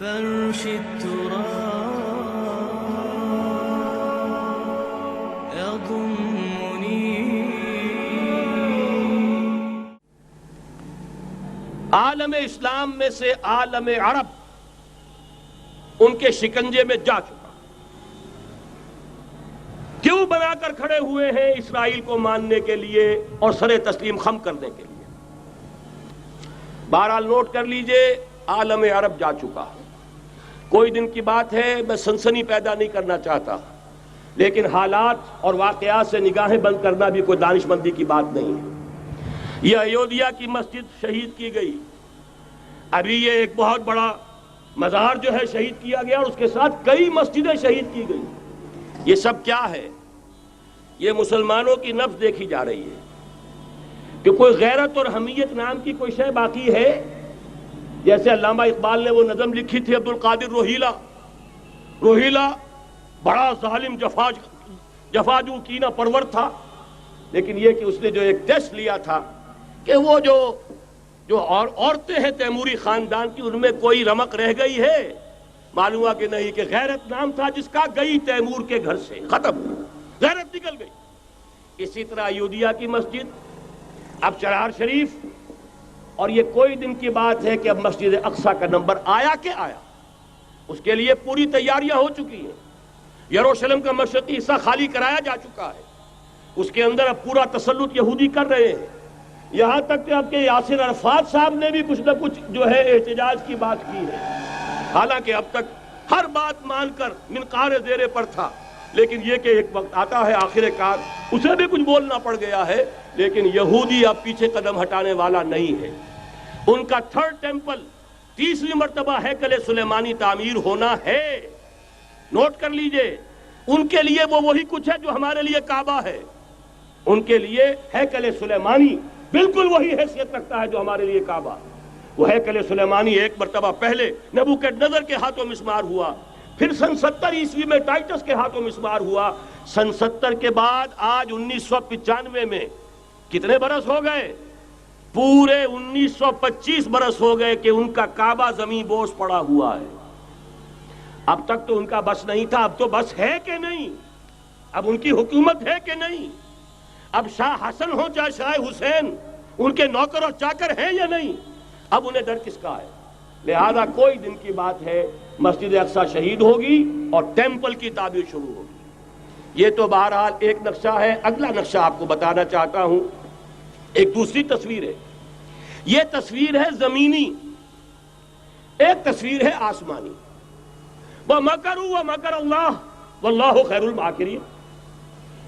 فرش التراب يضمني. عالم اسلام میں سے عالم عرب ان کے شکنجے میں جا چکا. کیوں بنا کر کھڑے ہوئے ہیں اسرائیل کو ماننے کے لیے اور سر تسلیم خم کرنے کے لیے؟ بہرحال نوٹ کر لیجئے، عالم عرب جا چکا. کوئی دن کی بات ہے، میں سنسنی پیدا نہیں کرنا چاہتا، لیکن حالات اور واقعات سے نگاہیں بند کرنا بھی کوئی دانش مندی کی بات نہیں ہے. یہ ایودھیا کی مسجد شہید کی گئی، ابھی یہ ایک بہت بڑا مزار جو ہے شہید کیا گیا، اور اس کے ساتھ کئی مسجدیں شہید کی گئی. یہ سب کیا ہے؟ یہ مسلمانوں کی نفس دیکھی جا رہی ہے کہ کوئی غیرت اور حمیت نام کی کوئی شے باقی ہے. جیسے علامہ اقبال نے وہ نظم لکھی تھی عبد القادر روہیلا بڑا ظالم جفاجو کینہ پرور تھا، لیکن یہ کہ اس نے جو ایک ٹیسٹ لیا تھا کہ وہ جو عورتیں ہیں تیموری خاندان کی، ان میں کوئی رمق رہ گئی ہے؟ معلوم ہوا کہ نہیں، کہ غیرت نام تھا جس کا گئی تیمور کے گھر سے، ختم، غیرت نکل گئی. اسی طرح ایودھیا کی مسجد، اب چرار شریف، اور یہ کوئی دن کی بات ہے کہ اب مسجد اقصیٰ کا نمبر آیا کہ آیا. اس کے لیے پوری تیاریاں ہو چکی ہیں. یروشلم کا مشرقی حصہ خالی کرایا جا چکا ہے، اس کے اندر اب پورا تسلط یہودی کر رہے ہیں. یہاں تک کہ اب کے یاسر عرفات صاحب نے بھی کچھ نہ کچھ جو ہے احتجاج کی بات کی ہے، حالانکہ اب تک ہر بات مان کر منقار زیرے پر تھا. لیکن یہ کہ ایک وقت آتا ہے آخر کار اسے بھی کچھ بولنا پڑ گیا ہے. لیکن یہودی اب پیچھے قدم ہٹانے والا نہیں ہے. ان کا تھرڈ ٹیمپل، تیسری مرتبہ ہیکل سلیمانی تعمیر ہونا ہے. نوٹ کر لیجئے، ان کے لیے وہ وہی کچھ ہے جو ہمارے لیے کعبہ ہے. ان کے لیے ہیکل سلیمانی بالکل وہی حیثیت رکھتا ہے جو ہمارے لیے کعبہ. وہ ہیکل سلیمانی ایک مرتبہ پہلے نبوکدنضر کے ہاتھوں مسمار ہوا، پھر سن 70 عیسوی میں ٹائٹس کے ہاتھوں مسمار ہوا. سن 70 کے بعد آج 1995 میں کتنے برس ہو گئے؟ پورے 1925 برس ہو گئے کہ ان کا کعبہ زمین بوس پڑا ہوا ہے. اب تک تو ان کا بس نہیں تھا، اب تو بس ہے کہ نہیں؟ اب ان کی حکومت ہے کہ نہیں؟ اب شاہ حسن ہو چاہے شاہ حسین، ان کے نوکر اور چاکر ہیں یا نہیں؟ اب انہیں ڈر کس کا ہے؟ لہذا کوئی دن کی بات ہے مسجد اقصیٰ شہید ہوگی اور ٹیمپل کی تعمیر شروع ہوگی. یہ تو بہرحال ایک نقشہ ہے. اگلا نقشہ آپ کو بتانا چاہتا ہوں، ایک دوسری تصویر ہے. یہ تصویر ہے زمینی، ایک تصویر ہے آسمانی. وَمَكَرُوا وَمَكَرَ اللَّهُ وَاللَّهُ خَيْرُ الْمَاكِرِينَ.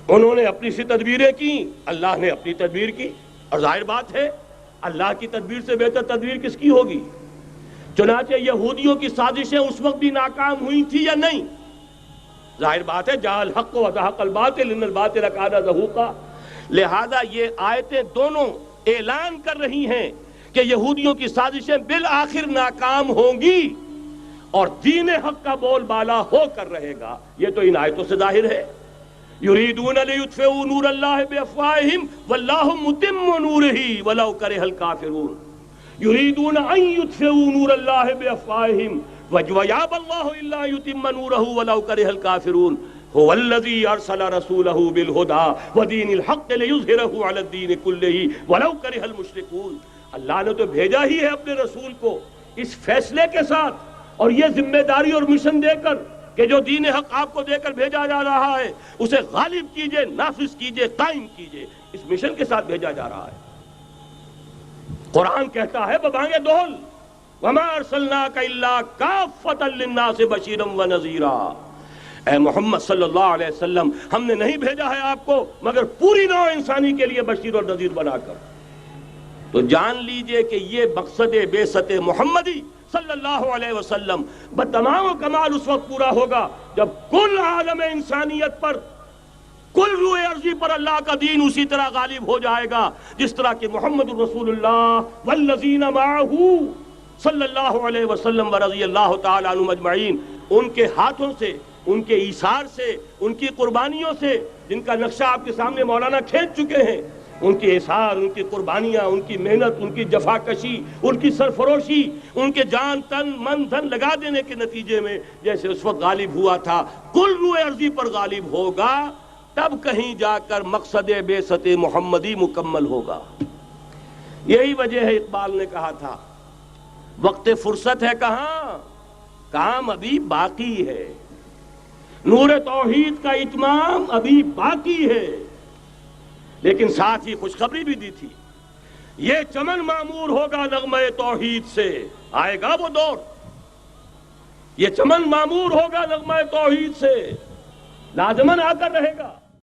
انہوں نے اپنی سی تدبیریں کی، اللہ نے اپنی تدبیر کی، اور ظاہر بات ہے اللہ کی تدبیر سے بہتر تدبیر کس کی ہوگی؟ چنانچہ یہودیوں کی سازشیں اس وقت بھی ناکام ہوئی تھی یا نہیں؟ ظاہر بات ہے جاء الحق وزهق الباطل ان الباطل کان زهوقا. لہذا یہ آیتیں دونوں اعلان کر رہی ہیں کہ یہودیوں کی سازشیں بالآخر ناکام ہوں گی اور دین حق کا بول بالا ہو کر رہے گا. یہ تو ان آیتوں سے ظاہر ہے. یریدون لیطفئوا نور اللہ بافواہہم واللہ متم نورہ ولو کرہ الکافرون. یریدون ان یطفئوا نور اللہ بافواہہم ویابى اللہ الا یتم نورہ ولو کرہ الکافرون. هو الذی ارسل رسولہ بالہدی ودین الحق لیظہرہ علی الدین کلہ ولو کرہ المشرکون. اللہ نے تو بھیجا ہی ہے اپنے رسول کو اس فیصلے کے ساتھ اور یہ ذمہ داری اور مشن دے کر کہ جو دین حق آپ کو دے کر بھیجا جا رہا ہے اسے غالب کیجئے، نافذ کیجئے، قائم کیجئے. اس مشن کے ساتھ بھیجا جا رہا ہے. قرآن کہتا ہے ببانگ دہل وَمَا أَرْسَلْنَاكَ إِلَّا كَافَّةً لِلنَّاسِ بَشِيرًا وَنَذِيرًا. اے محمد صلی اللہ علیہ وسلم، ہم نے نہیں بھیجا ہے آپ کو مگر پوری نوع انسانی کے لیے بشیر اور نذیر بنا کر. تو جان لیجئے کہ یہ مقصد بعثت محمدی صلی اللہ علیہ وسلم بتمام و کمال اس وقت پورا ہوگا جب کل عالم انسانیت پر، کل روح ارضی پر اللہ کا دین اسی طرح غالب ہو جائے گا جس طرح کہ محمد رسول اللہ والذین معہ صلی اللہ علیہ وسلم ورضی اللہ تعالی عنہم اجمعین، ان کے ہاتھوں سے، ان کے ایثار سے، ان کی قربانیوں سے، جن کا نقشہ آپ کے سامنے مولانا کھینچ چکے ہیں، ان کی احسار، ان کی قربانیاں، ان کی محنت، ان کی جفاکشی، ان کی سرفروشی، ان کے جان تن من دھن لگا دینے کے نتیجے میں جیسے اس وقت غالب ہوا تھا، کل روئے ارضی پر غالب ہوگا، تب کہیں جا کر مقصد بعثت محمدی مکمل ہوگا۔ یہی وجہ ہے اقبال نے کہا تھا وقت فرصت ہے کہاں، کام ابھی باقی ہے، نور توحید کا اتمام ابھی باقی ہے۔ لیکن ساتھ ہی خوشخبری بھی دی تھی، یہ چمن معمور ہوگا نغمہ توحید سے، آئے گا وہ دور، یہ چمن معمور ہوگا نغمہ توحید سے، لازماً آ کر رہے گا۔